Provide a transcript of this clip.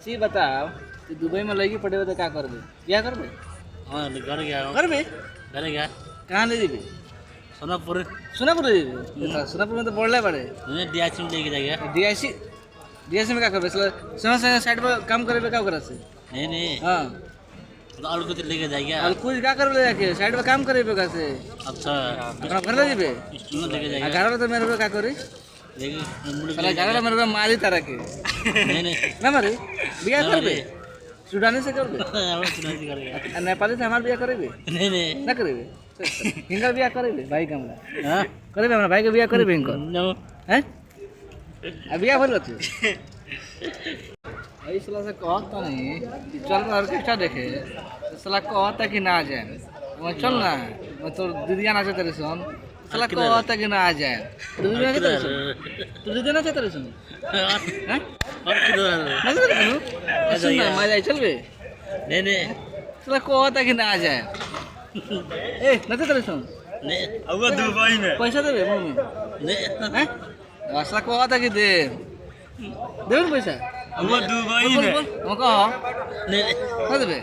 सी बताओ कि दुबई में लड़की पड़े तो क्या करबे क्या करबे हाँ घर गया करबे घर गया कहाँ ले जीबे सोनापुर सोनापुर ले जीबे सोनापुर में तो पढ़ले पड़े डीआईसी में लेके जाएगा डीआईसी डीआईसी में क्या करबे समय समय साइड पर काम करबे क्या करे से नहीं हाँ और कुछ लेके जाएगा और कुछ क्या करबे जाके साइड पर काम करबे कैसे अच्छा अपना घर ले जीबे स्टूडेंट लेके जाएगा घर में तो मेरे को क्या करी लेकिन साला घर में मेरे को मारी तरह के नहीं ना मारी बिया करबे सुडानी से करबे कर गया और नेपाली से हमार बिया करेबे नहीं ना करेबे हिंगा बिया करेबे भाई कमला हां करेबे हमरा भाई के बिया करेबे हिंगा नो हैं अब बिया भर लती भाई साला से कहता नहीं कि चल ऑर्केस्ट्रा देखे तो साला कहता कि ना आ जाए मैं चल ना मैं तो दीदिया नाचे तेरे सुन साला कहता कि ना आ जाए दीदी नाचे तेरे सुन तू दीदी नाचे तेरे सुन हैं और किधर नाचे तेरे सुन सुन ना मजा आई चल बे नहीं साला कहता कि ना आ जाए ए नाचे तेरे सुन नहीं अब दुबई में पैसा देबे मम्मी नहीं हैं साला कहता कि दे देबे पैसा अब दुबई में हमको नहीं ना देबे